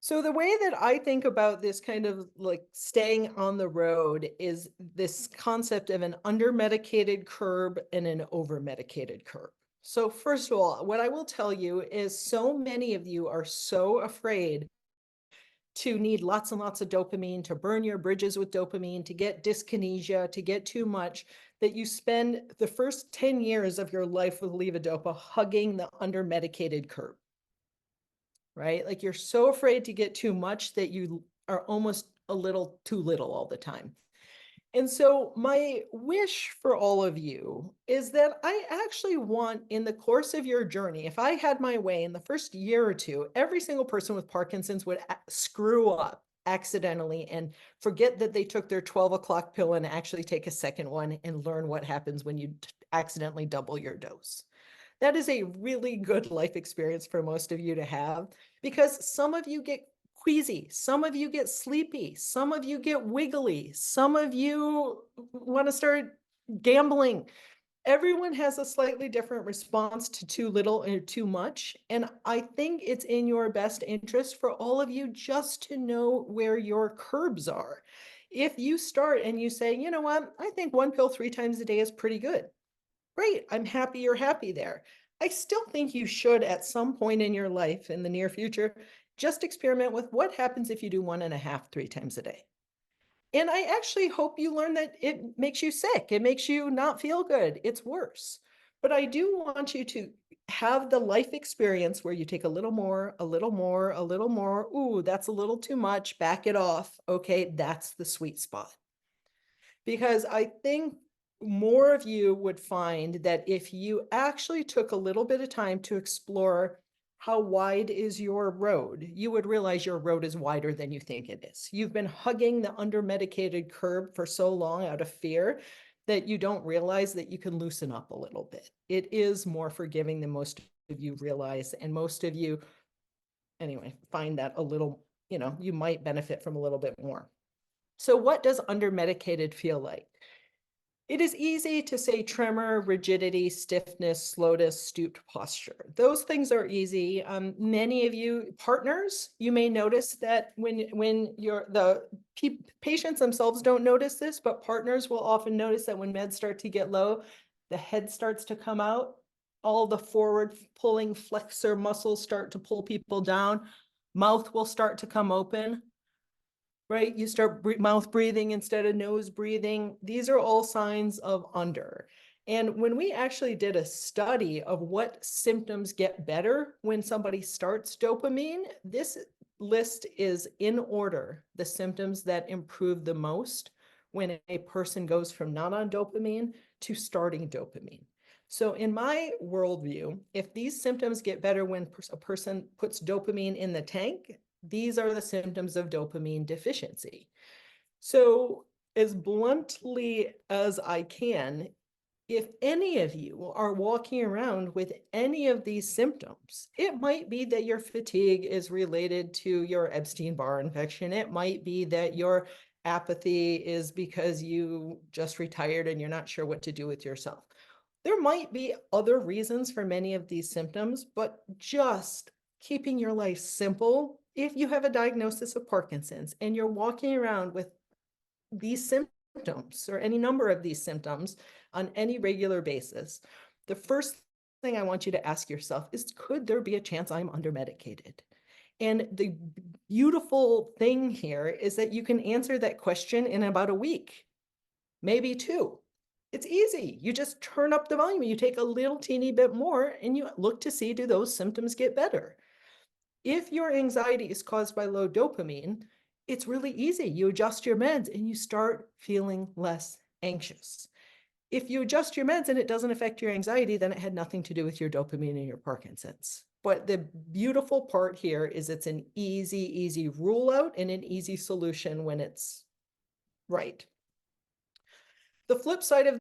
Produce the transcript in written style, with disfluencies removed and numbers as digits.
So the way that I think about this kind of like staying on the road is this concept of an under-medicated curb and an over-medicated curb. So first of all, what I will tell you is so many of you are so afraid to need lots and lots of dopamine, to burn your bridges with dopamine, to get dyskinesia, to get too much, that you spend the first 10 years of your life with levodopa hugging the under-medicated curb, right? Like you're so afraid to get too much that you are almost a little too little all the time. And so my wish for all of you is that I actually want in the course of your journey, if I had my way in the first year or two, every single person with Parkinson's would screw up accidentally and forget that they took their 12 o'clock pill and actually take a second one and learn what happens when you accidentally double your dose. That is a really good life experience for most of you to have, because some of you get queasy, some of you get sleepy, some of you get wiggly, some of you want to start gambling. Everyone has a slightly different response to too little or too much. And I think it's in your best interest for all of you just to know where your curbs are. If you start and you say, you know what, I think one pill 3 times a day is pretty good. Great, I'm happy you're happy there. I still think you should, at some point in your life in the near future, just experiment with what happens if you do 1.5, 3 times a day. And I actually hope you learn that it makes you sick. It makes you not feel good. It's worse. But I do want you to have the life experience where you take a little more, a little more, a little more. Ooh, that's a little too much. Back it off. Okay, that's the sweet spot. Because I think more of you would find that if you actually took a little bit of time to explore how wide is your road, you would realize your road is wider than you think it is. You've been hugging the under-medicated curb for so long out of fear that you don't realize that you can loosen up a little bit. It is more forgiving than most of you realize, and most of you, anyway, find that a little, you might benefit from a little bit more. So what does under-medicated feel like? It is easy to say tremor, rigidity, stiffness, slowness, stooped posture. Those things are easy. Many of you partners, you may notice that when the patients themselves don't notice this, but partners will often notice that when meds start to get low, the head starts to come out. All the forward pulling flexor muscles start to pull people down. Mouth will start to come open. Right? You start mouth breathing instead of nose breathing. These are all signs of under. And when we actually did a study of what symptoms get better when somebody starts dopamine, this list is in order, the symptoms that improve the most when a person goes from not on dopamine to starting dopamine. So in my worldview, if these symptoms get better when a person puts dopamine in the tank, these are the symptoms of dopamine deficiency. So as bluntly as I can, if any of you are walking around with any of these symptoms, it might be that your fatigue is related to your Epstein-Barr infection. It might be that your apathy is because you just retired and you're not sure what to do with yourself. There might be other reasons for many of these symptoms, but just keeping your life simple. If you have a diagnosis of Parkinson's and you're walking around with these symptoms or any number of these symptoms on any regular basis, the first thing I want you to ask yourself is, could there be a chance I'm under-medicated? And the beautiful thing here is that you can answer that question in about a week, maybe 2. It's easy. You just turn up the volume. You take a little teeny bit more and you look to see, do those symptoms get better? If your anxiety is caused by low dopamine, it's really easy. You adjust your meds and you start feeling less anxious. If you adjust your meds and it doesn't affect your anxiety, then it had nothing to do with your dopamine and your Parkinson's. But the beautiful part here is it's an easy rule out and an easy solution when it's right. The flip side of